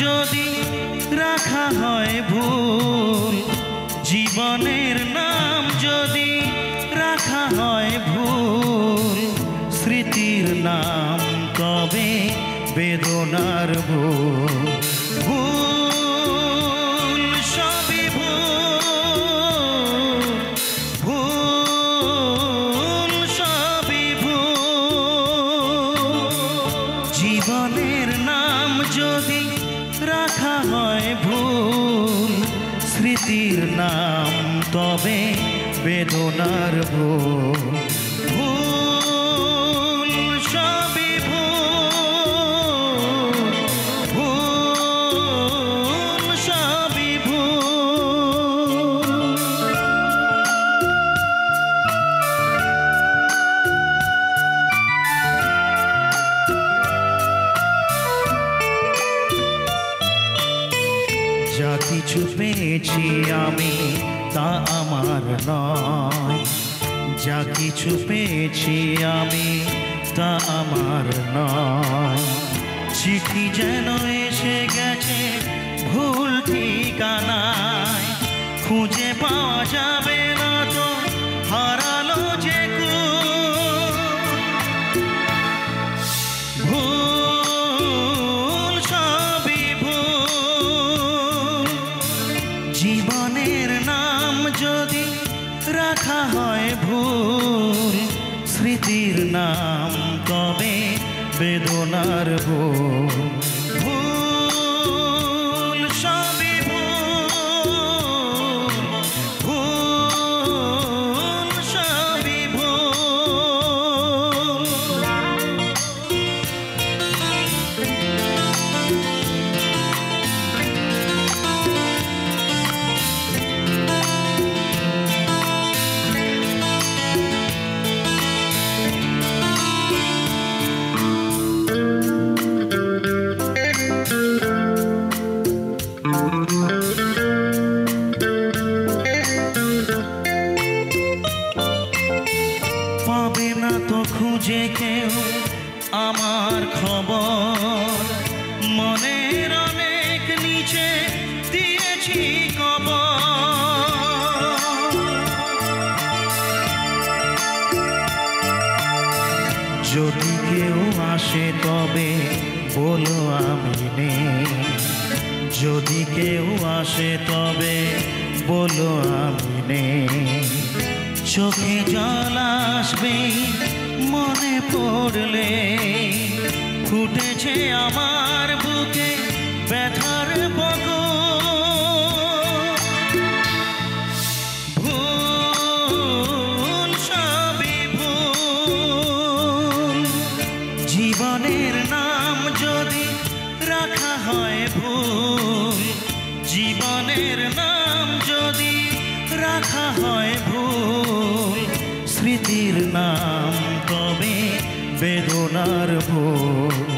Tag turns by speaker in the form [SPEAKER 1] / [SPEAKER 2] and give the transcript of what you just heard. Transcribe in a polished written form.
[SPEAKER 1] যদি রাখা হয় ভুল, জীবনের নাম যদি রাখা হয় ভুল, স্মৃতির নাম তবে বেদনার ভুল। ভুল সবই ভুল, ভুল সবই ভুল। জীবনের নাম যদি রাখা হয় ভুল, স্মৃতির নাম তবে বেদনার ভুল। ভুল সবই ভুল, ভুল সবই ভুল। যা কিছু পেয়েছি আমি তা আমার নয়, যা কিছু পেয়েছি আমি তা আমার নয়। চিঠি যেন এসে গেছে ভুল ঠিকানায়, খুঁজে পাওয়া যাবে না তো হারালো যে ভুল সবই ভুল। জীবনের নাম যদি রাখা হয় ভুল, স্মৃতির নাম তবে বেদনার ভুল। ভুল সবই ভুল, ভুল সবই ভুল। পাবে না তো খুঁজে কেউ আমার খবর, মনের অনেক নিচে দিয়েছি কবর। যদি কেউ আসে তবে বলো আমি নেই, যদি কেউ আসে তবে বলো আমি নেই। চোখে জল আসবে মনে পড়লে, ফুটেছে আমার বুকে ব্যথার বগল। ভুল সবই ভুল। জীবনের নাম যদি রাখা হয় ভুল, জীবনের নাম যদি রাখা হয় ভুল, স্মৃতির নাম তবে বেদনার ভুল।